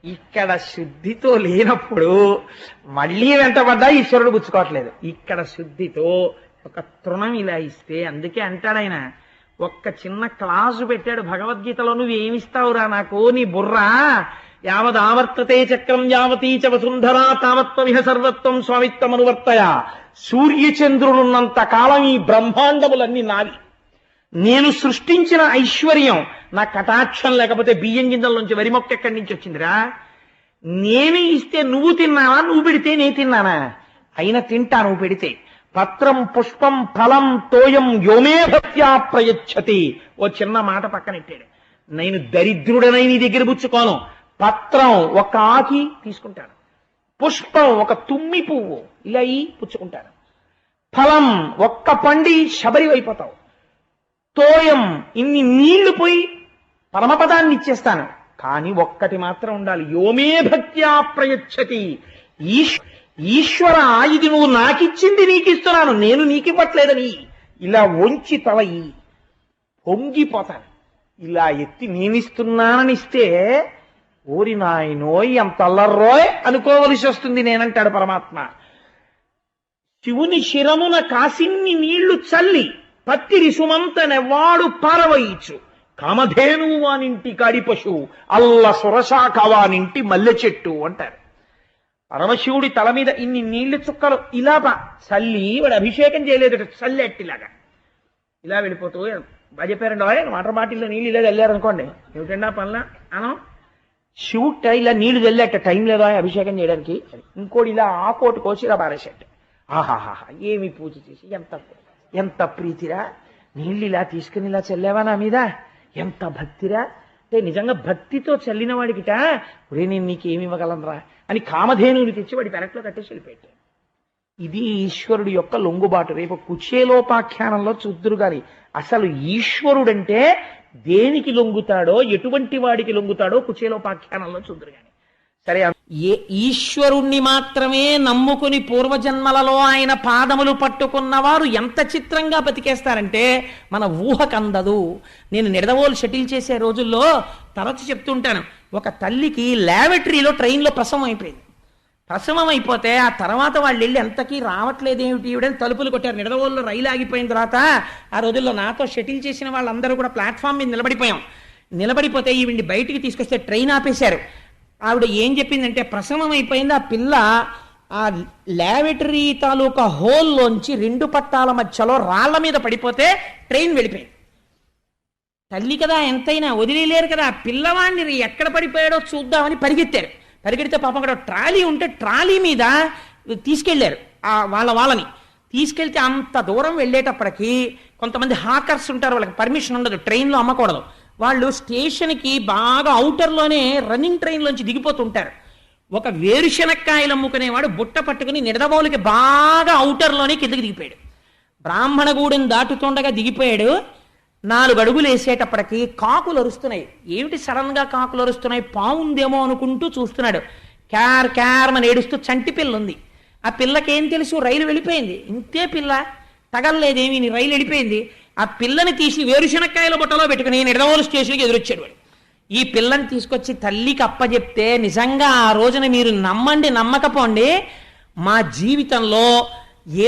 ఇక్కడ శుద్ధితో లేనప్పుడు మళ్ళీ వెంటబడ్డా ఈశ్వరుడు పుచ్చుకోవట్లేదు. ఇక్కడ శుద్ధితో ఒక తృణం ఇలా ఇస్తే, అందుకే అంటాడు ఆయన, ఒక్క చిన్న క్లాసు పెట్టాడు భగవద్గీతలో, నువ్వేమిస్తావురా నాకు, నీ బుర్రా యావదావర్తతే చక్రం యావతీ చ వసుంధరా తావత్వమిహ సర్వత్వం స్వామిత్వం అనువర్తయ. సూర్యచంద్రులున్నంత కాలం ఈ బ్రహ్మాండములన్నీ నావి. నేను సృష్టించిన ఐశ్వర్యం నా కటాక్షం లేకపోతే బియ్యం గింజల వరి మొక్క ఎక్కడి నుంచి వచ్చిందిరా? నేను ఇస్తే నువ్వు తిన్నావా, నువ్వు పెడితే నేను తిన్నానా? అయినా తింటా నువ్వు పెడితే. పత్రం పుష్పం ఫలం తోయం యోమే భక్త్యా ప్రయచ్చతి. ఓ చిన్న మాట పక్కనెట్టాడు. నేను దరిద్రుడనై నీ దగ్గర పుచ్చుకోను. పత్రం ఒక ఆకి తీసుకుంటాను, పుష్పం ఒక తుమ్మి పువ్వు ఇలా పుచ్చుకుంటాను, ఫలం ఒక్క పండి శబరి అయిపోతావు, తోయం ఇన్ని నీళ్లు పోయి పరమపదాన్ని ఇచ్చేస్తాను. కానీ ఒక్కటి మాత్రం ఉండాలి, యోమే భక్త్యా ప్రయచ్చతి. ఈశ్వర, ఇది నువ్వు నాకిచ్చింది నీకిస్తున్నాను, నేను నీకివ్వట్లేదని ఇలా వంచి తలయి పొంగిపోతాను. ఇలా ఎత్తి నేనిస్తున్నానని ఇస్తే ఓరి నాయనోయ్ ఎంత అల్లర్రోయ్ అనుకోవలసి వస్తుంది నేనంటాడు పరమాత్మ. శివుని శిరమున కాసిన్ని నీళ్లు చల్లి పత్తిరి సుమంతనెవ్వాడు పారవయిచ్చు, కామధేను వానింటి కాడి పశువు అల్ల సురశాఖ వానింటి మల్లె చెట్టు అంటారు. పరమశివుడి తల మీద ఇన్ని నీళ్లు చుక్కలు ఇలా చల్లి, వాడు అభిషేకం చేయలేదు, చల్లెట్టిలాగా ఇలా వెళ్ళిపోతూ బాగా చెప్పారండి. వాటర్ బాటిల్లో నీళ్ళు ఇలా చల్లారనుకోండి, ఏమిటండి ఆ పనుల అనం, శివుట ఇలా నీళ్లు చల్లేట టైం లేదా అభిషేకం చేయడానికి. ఇంకోటి ఇలా ఆకోటి కోసి ఇలా పారేసేట. ఆహాహా, ఏమి పూజ చేసి, ఎంత ఎంత ప్రీతిరా, నీళ్ళు ఇలా తీసుకుని ఇలా చల్లేవా నా మీద, ఎంత భక్తిరా. అంటే నిజంగా భక్తితో చల్లిన వాడికిట, ఒరే నేను నీకేమి ఇవ్వగలనరా అని కామధేనువుని తెచ్చి వాడి పెరట్లో కట్టేసి వెళ్ళిపెట్టాడు. ఇది ఈశ్వరుడు యొక్క లొంగుబాటు. రేపు కుచేలోపాఖ్యానంలో చూద్దురు గాని అసలు ఈశ్వరుడంటే దేనికి లొంగుతాడో, ఎటువంటి వాడికి లొంగుతాడో కుచేలోపాఖ్యానంలో చూద్దురు గాని. సరే, ఏ ఈశ్వరుణ్ణి మాత్రమే నమ్ముకుని పూర్వజన్మలలో ఆయన పాదములు పట్టుకున్నవారు ఎంత చిత్రంగా బతికేస్తారంటే మన ఊహకందదు. నేను నిడదవోలు షటిల్ చేసే రోజుల్లో తరచు చెప్తుంటాను, ఒక తల్లికి ల్యాబొరేటరీలో ట్రైన్లో ప్రసవం అయిపోయింది. ప్రసవం అయిపోతే ఆ తర్వాత వాళ్ళు వెళ్ళి ఎంతకీ రావట్లేదేమిటి ఈవిడని తలుపులు కొట్టారు. నిడదవోలులో రైలు ఆగిపోయిన తర్వాత ఆ రోజుల్లో నాతో షటిల్ చేసిన వాళ్ళందరూ కూడా ప్లాట్ఫామ్ మీద నిలబడిపోయాం. నిలబడిపోతే ఈవిడ్ని బయటికి తీసుకొస్తే ట్రైన్ ఆపేశారు. ఆవిడ ఏం చెప్పిందంటే, ప్రసవం అయిపోయింది, ఆ పిల్ల ఆ ల్యాబొరేటరీ తాలూకా హోల్లోంచి 2 పట్టాల మధ్యలో రాళ్ల మీద పడిపోతే ట్రైన్ వెళ్ళిపోయింది. తల్లి కదా, ఎంతైనా వదిలేలేరు కదా, పిల్లవాడిని ఎక్కడ పడిపోయాడో చూద్దామని పరిగెత్తారు. పరిగెడితే పాపం అక్కడ ట్రాలీ ఉంటే ట్రాలీ మీద తీసుకెళ్లారు వాళ్ళని తీసుకెళ్తే అంత దూరం వెళ్ళేటప్పటికి కొంతమంది హాకర్స్ ఉంటారు, వాళ్ళకి పర్మిషన్ ఉండదు, ట్రైన్లో అమ్మకూడదు. వాళ్ళు స్టేషన్కి బాగా అవుటర్లోనే రన్నింగ్ ట్రైన్లోంచి దిగిపోతుంటారు. ఒక వేరుశనక్కాయలు అమ్ముకునేవాడు బుట్ట పట్టుకుని నిడదవోలుకి బాగా అవుటర్లోనే కిందకి దిగిపోయాడు. బ్రాహ్మణగూడెం దాటుతుండగా దిగిపోయాడు. 4 అడుగులు వేసేటప్పటికి కాకులు అరుస్తున్నాయి. ఏమిటి సడన్ గా కాకులు అరుస్తున్నాయి, పావుందేమో అనుకుంటూ చూస్తున్నాడు. క్యార్ క్యార్ అని ఏడుస్తూ చంటి పిల్ల ఉంది. ఆ పిల్లకేం తెలుసు, రైలు వెళ్ళిపోయింది, ఇంతే పిల్ల తగలలేదేమి, రైలు వెళ్ళిపోయింది. ఆ పిల్లని తీసి వేరుశనక్కాయల బుట్టలో పెట్టుకుని నిడదవోలు స్టేషన్కి ఎదురొచ్చాడు వాడు. ఈ పిల్లని తీసుకొచ్చి తల్లికి అప్పచెప్తే, నిజంగా ఆ రోజున మీరు నమ్మండి నమ్మకపోండి, మా జీవితంలో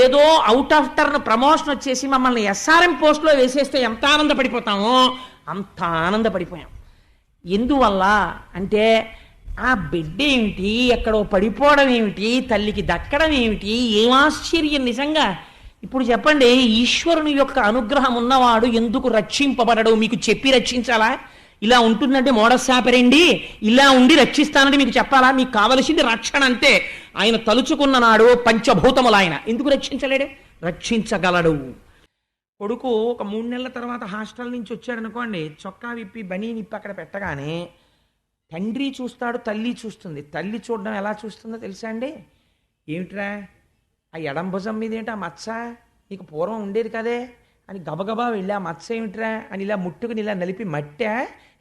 ఏదో అవుట్ ఆఫ్ టర్న్ ప్రమోషన్ వచ్చేసి మమ్మల్ని ఎస్ఆర్ఎం పోస్ట్లో వేసేస్తే ఎంత ఆనందపడిపోతామో అంత ఆనందపడిపోయాం. ఎందువల్ల అంటే ఆ బిడ్డ ఏమిటి, ఎక్కడో పడిపోవడం ఏమిటి, తల్లికి దక్కడం ఏమిటి, ఏం ఆశ్చర్యం నిజంగా. ఇప్పుడు చెప్పండి, ఈశ్వరుని యొక్క అనుగ్రహం ఉన్నవాడు ఎందుకు రక్షింపబడడు? మీకు చెప్పి రక్షించాలా? ఇలా ఉంటుందంటే మోడసాపరండి, ఇలా ఉండి రక్షిస్తానంటే మీకు చెప్పాలా? మీకు కావలసింది రక్షణ అంతే. ఆయన తలుచుకున్న నాడు పంచభూతములు ఆయన ఎందుకు రక్షించలేడు? రక్షించగలడు. కొడుకు ఒక 3 నెలల తర్వాత హాస్టల్ నుంచి వచ్చాడు అనుకోండి, చొక్కా విప్పి బనీ నిప్పి అక్కడ పెట్టగానే తండ్రి చూస్తాడు, తల్లి చూస్తుంది. తల్లి చూడడం ఎలా చూస్తుందో తెలుసా అండి? ఏమిట్రా ఆ ఎడం భుజం మీద ఏంటి ఆ మచ్చ, నీకు పూర్వం ఉండేది కదే అని గబగబా వెళ్ళి ఆ మచ్చ ఏమిట్రా అని ఇలా ముట్టుకుని ఇలా నలిపి, మట్టా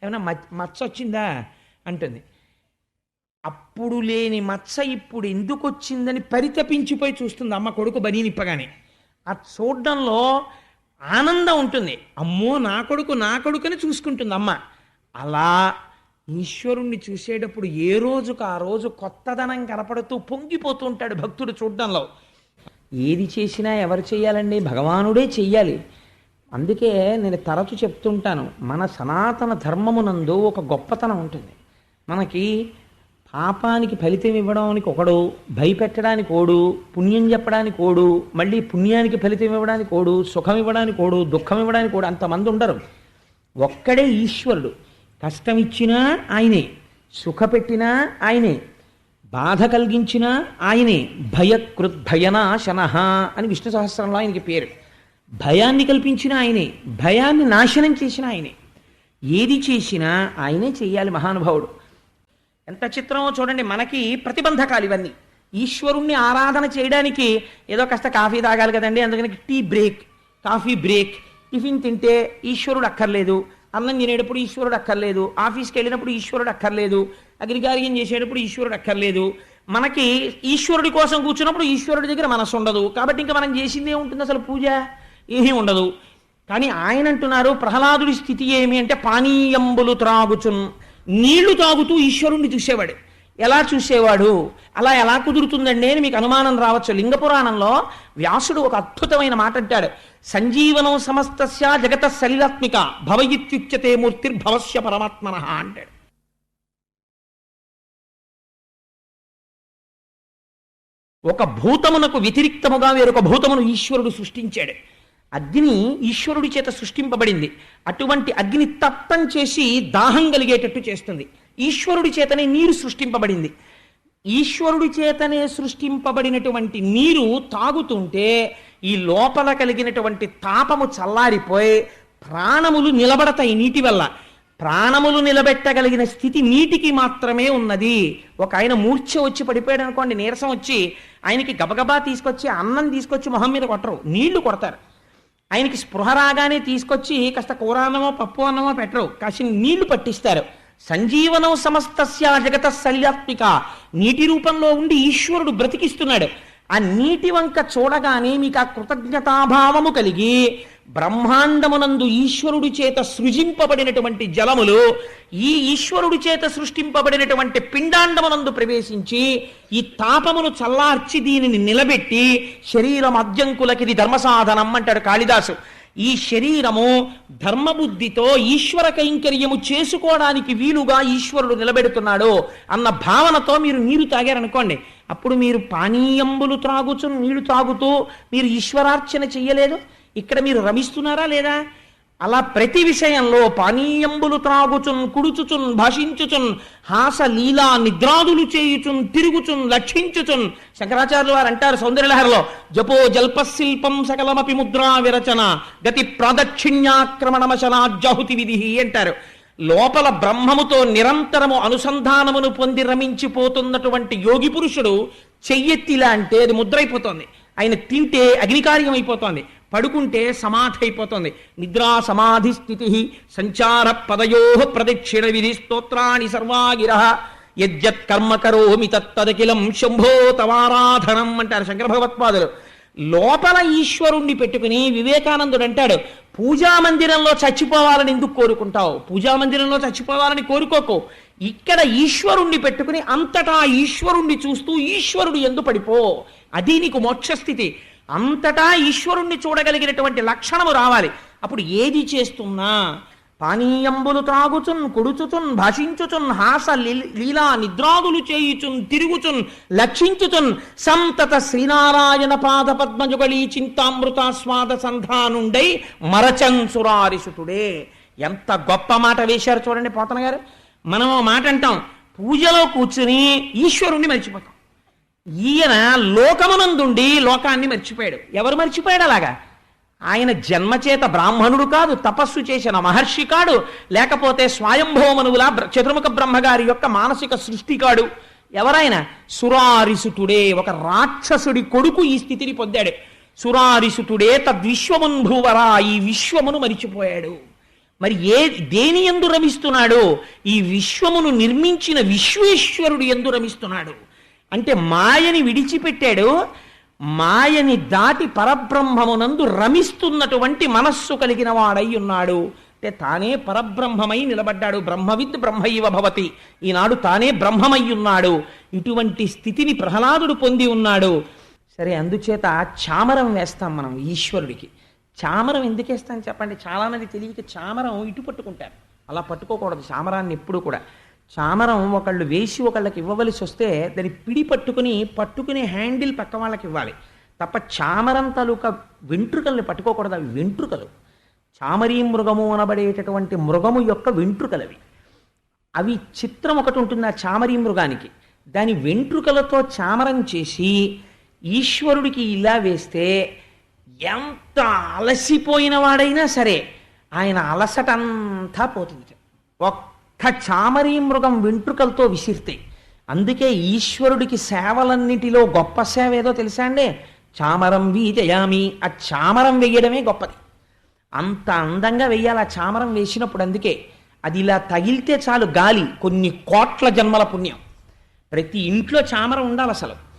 ఏమైనా మచ్చ వచ్చిందా అంటుంది. అప్పుడు లేని మచ్చ ఇప్పుడు ఎందుకు వచ్చిందని పరితపించిపోయి చూస్తుంది అమ్మ కొడుకు బనీ నిప్పగానే. ఆ చూడడంలో ఆనందం ఉంటుంది. అమ్మో నా కొడుకు నా కొడుకుని చూసుకుంటుంది అమ్మ. అలా ఈశ్వరుణ్ణి చూసేటప్పుడు ఏ రోజుకు ఆ రోజు కొత్తదనం కనపడుతూ పొంగిపోతూ ఉంటాడు భక్తుడు చూడ్డంలో. ఏది చేసినా ఎవరు చెయ్యాలండి? భగవానుడే చెయ్యాలి. అందుకే నేను తరచు చెప్తుంటాను, మన సనాతన ధర్మమునందు ఒక గొప్పతనం ఉంటుంది. మనకి పాపానికి ఫలితం ఇవ్వడానికి ఒకడు, భయపెట్టడానికి ఓడు, పుణ్యం చెప్పడానికి ఓడు, మళ్ళీ పుణ్యానికి ఫలితం ఇవ్వడానికి ఓడు, సుఖం ఇవ్వడానికి ఓడు, దుఃఖం ఇవ్వడానికి ఓడు, అంతమంది ఉండరు. ఒక్కడే ఈశ్వరుడు. కష్టం ఇచ్చినా ఆయనే, సుఖపెట్టినా ఆయనే, బాధ కలిగించినా ఆయనే. భయనాశనః అని విష్ణు సహస్రంలో ఆయనకి పేరు. భయాన్ని కల్పించిన ఆయనే, భయాన్ని నాశనం చేసిన ఆయనే. ఏది చేసినా ఆయనే చెయ్యాలి మహానుభావుడు. ఎంత చిత్రమో చూడండి. మనకి ప్రతిబంధకాలు ఇవన్నీ. ఈశ్వరుణ్ణి ఆరాధన చేయడానికి ఏదో కాస్త కాఫీ తాగాలి కదండి, అందుకని tea break, coffee break. Tiffin తింటే ఈశ్వరుడు అక్కర్లేదు, అన్నం తినేటప్పుడు ఈశ్వరుడు అక్కర్లేదు, ఆఫీస్కి వెళ్ళినప్పుడు ఈశ్వరుడు అక్కర్లేదు, అగ్నికార్యం చేసేటప్పుడు ఈశ్వరుడు అక్కర్లేదు. మనకి ఈశ్వరుడి కోసం కూర్చున్నప్పుడు ఈశ్వరుడి దగ్గర మనసు ఉండదు. కాబట్టి ఇంకా మనం చేసిందే ఉంటుంది, అసలు పూజ ఏమీ ఉండదు. కానీ ఆయన అంటున్నారు, ప్రహ్లాదుడి స్థితి ఏమి అంటే పానీయంబులు త్రాగుచున్, నీళ్లు తాగుతూ ఈశ్వరుణ్ణి చూసేవాడు. ఎలా చూసేవాడు? అలా ఎలా కుదురుతుందండి అని మీకు అనుమానం రావచ్చు. లింగ పురాణంలో వ్యాసుడు ఒక అద్భుతమైన మాట అంటాడు. సంజీవనం సమస్తస్య జగత సలిలాత్మిక భవయిత్యుచ్యతే మూర్తిర్భవస్య పరమాత్మనః అంటాడు. ఒక భూతమునకు వ్యతిరిక్తముగా వేరొక భూతమును ఈశ్వరుడు సృష్టించాడు. అగ్ని ఈశ్వరుడి చేత సృష్టింపబడింది. అటువంటి అగ్ని తప్తం చేసి దాహం కలిగేటట్టు చేస్తుంది. ఈశ్వరుడి చేతనే నీరు సృష్టింపబడింది. ఈశ్వరుడి చేతనే సృష్టింపబడినటువంటి నీరు తాగుతుంటే ఈ లోపల కలిగినటువంటి తాపము చల్లారిపోయి ప్రాణములు నిలబడతాయి నీటి వల్ల. ప్రాణములు నిలబెట్టగలిగిన స్థితి నీటికి మాత్రమే ఉన్నది. ఒక ఆయన మూర్ఛ వచ్చి పడిపోయాడు అనుకోండి, నీరసం వచ్చి, ఆయనకి గబగబా తీసుకొచ్చి అన్నం తీసుకొచ్చి మొహం మీద కొట్టరు, నీళ్లు కొడతారు. ఆయనకి స్పృహ రాగానే తీసుకొచ్చి కాస్త కూర అన్నమో పప్పు అన్నమో పెట్టరు, కాసిన నీళ్లు పట్టిస్తారు. సంజీవనం సమస్తస్య జగత సలిలాత్మిక, నీటి రూపంలో ఉండి ఈశ్వరుడు బ్రతికిస్తున్నాడు. ఆ నీటి వంక చూడగానే మీకు ఆ కృతజ్ఞతాభావము కలిగి బ్రహ్మాండమునందు ఈశ్వరుడి చేత సృజింపబడినటువంటి జలములు ఈ ఈశ్వరుడి చేత సృష్టింపబడినటువంటి పిండాండమునందు ప్రవేశించి ఈ తాపమును చల్లార్చి దీనిని నిలబెట్టి శరీరం అద్యంకులకిది ధర్మసాధనం అంటాడు కాళిదాసు. ఈ శరీరము ధర్మబుద్ధితో ఈశ్వర కైంకర్యము చేసుకోవడానికి వీలుగా ఈశ్వరుడు నిలబెడుతున్నాడు అన్న భావనతో మీరు నీరు తాగారనుకోండి, అప్పుడు మీరు పానీయంబులు త్రాగుచు నీళ్లు తాగుతూ మీరు ఈశ్వరార్చన చెయ్యలేదు. ఇక్కడ మీరు రమిస్తున్నారా లేదా? అలా ప్రతి విషయంలో పానీయంబులు త్రాగుచున్, కుడుచుచున్, భాషించుచున్, హాస లీలా నిద్రాదులు చేయుచున్, తిరుగుచున్, లక్షించుచున్. శంకరాచార్యులు వారు అంటారు సౌందర్యలహరిలో, జపో జల్పశిల్పం సకలమపి ముద్రా విరచన గతి ప్రాదక్షిణ్యాక్రమణమశనాజ్జాహుతి విధి అంటారు. లోపల బ్రహ్మముతో నిరంతరము అనుసంధానమును పొంది రమించిపోతున్నటువంటి యోగి పురుషుడు చెయ్యెత్తిలా అంటే అది ముద్రైపోతోంది. ఆయన తింటే అగ్నికార్యం అయిపోతోంది, పడుకుంటే సమాధి అయిపోతుంది. నిద్రా సమాధి స్థితి సంచార పదయో ప్రదక్షిణ విధి స్తోత్రాన్ని సర్వాగిర యజ్జత్ కర్మ కరోమి తత్తదకిలం శంభో తవారాధనం అంటారు శంకర భగవత్పాదులు. లోపల ఈశ్వరుణ్ణి పెట్టుకుని వివేకానందుడు అంటాడు, పూజా మందిరంలో చచ్చిపోవాలని ఎందుకు కోరుకుంటావు? పూజా మందిరంలో చచ్చిపోవాలని కోరుకోకు. ఇక్కడ ఈశ్వరుణ్ణి పెట్టుకుని అంతటా ఈశ్వరుణ్ణి చూస్తూ ఈశ్వరుడు ఎందు పడిపో. అది నీకు మోక్షస్థితి. అంతటా ఈశ్వరుణ్ణి చూడగలిగినటువంటి లక్షణము రావాలి. అప్పుడు ఏది చేస్తున్నా పానీయంబులు త్రాగుచున్, కుడుచుచున్, భాషించుచున్, హాస లీలా నిద్రాదులు చేయుచున్, తిరుగుచున్, లక్షించుచున్, సంతత శ్రీనారాయణ పాద పద్మజుగళీ చింతామృతాస్వాద సంధానుండై మరచన్ సురారిసుతుడే. ఎంత గొప్ప మాట వేశారు చూడండి పోతన గారు. మనం మాట అంటాం, పూజలో కూర్చుని ఈశ్వరుణ్ణి మర్చిపోతాం. ఈయన లోకమునందుండి లోకాన్ని మర్చిపోయాడు. ఎవరు మర్చిపోయాడు అలాగా? ఆయన జన్మచేత బ్రాహ్మణుడు కాదు, తపస్సు చేసిన మహర్షి కాడు, లేకపోతే స్వయంభోమనువుల చతుర్ముఖ బ్రహ్మగారి యొక్క మానసిక సృష్టి కాడు. ఎవరైనా సురారిసుతుడే, ఒక రాక్షసుడి కొడుకు ఈ స్థితిని పొందాడు. సురారిసుతుడే తద్విశ్వమున్ భూవరా, ఈ విశ్వమును మరిచిపోయాడు. మరి దేని యందు రమిస్తున్నాడు? ఈ విశ్వమును నిర్మించిన విశ్వేశ్వరుడు యందు రమిస్తున్నాడు. అంటే మాయని విడిచిపెట్టాడు, మాయని దాటి పరబ్రహ్మమునందు రమిస్తున్నటువంటి మనస్సు కలిగిన వాడై ఉన్నాడు. అంటే తానే పరబ్రహ్మమై నిలబడ్డాడు. బ్రహ్మవిద్ బ్రహ్మైవ భవతి, ఈనాడు తానే బ్రహ్మమై ఉన్నాడు. ఇటువంటి స్థితిని ప్రహ్లాదుడు పొంది ఉన్నాడు. సరే, అందుచేత చామరం వేస్తాం మనం ఈశ్వరుడికి. చామరం ఎందుకు వేస్తాం చెప్పండి? చాలామంది తెలియక చామరం ఇటు పట్టుకుంటారు. అలా పట్టుకోకూడదు చామరాన్ని ఎప్పుడు కూడా. చామరం ఒకళ్ళు వేసి ఒకళ్ళకి ఇవ్వవలసి వస్తే దాన్ని పిడి పట్టుకునే హ్యాండిల్ పక్క వాళ్ళకి ఇవ్వాలి తప్ప చామరం తాలూకా వెంట్రుకల్ని పట్టుకోకూడదు. అవి వెంట్రుకలు. చామరీ మృగము అనబడేటటువంటి మృగము యొక్క వెంట్రుకలవి. అవి చిత్రం ఒకటి ఉంటుంది ఆ చామరీ మృగానికి. దాని వెంట్రుకలతో చామరం చేసి ఈశ్వరుడికి ఇలా వేస్తే ఎంత అలసిపోయిన వాడైనా సరే ఆయన అలసటంతా పోతుంది. ఒక్క చామరీ మృగం వెంట్రుకలతో విసిరితే. అందుకే ఈశ్వరుడికి సేవలన్నిటిలో గొప్ప సేవ ఏదో తెలుసా అండి? చామరం వీజయామి. ఆ చామరం వేయడమే గొప్పది. అంత అందంగా వెయ్యాలి ఆ చామరం వేసినప్పుడు. అందుకే అది ఇలా తగిలితే చాలు గాలి, కొన్ని కోట్ల జన్మల పుణ్యం. ప్రతి ఇంట్లో చామరం ఉండాలి అసలు.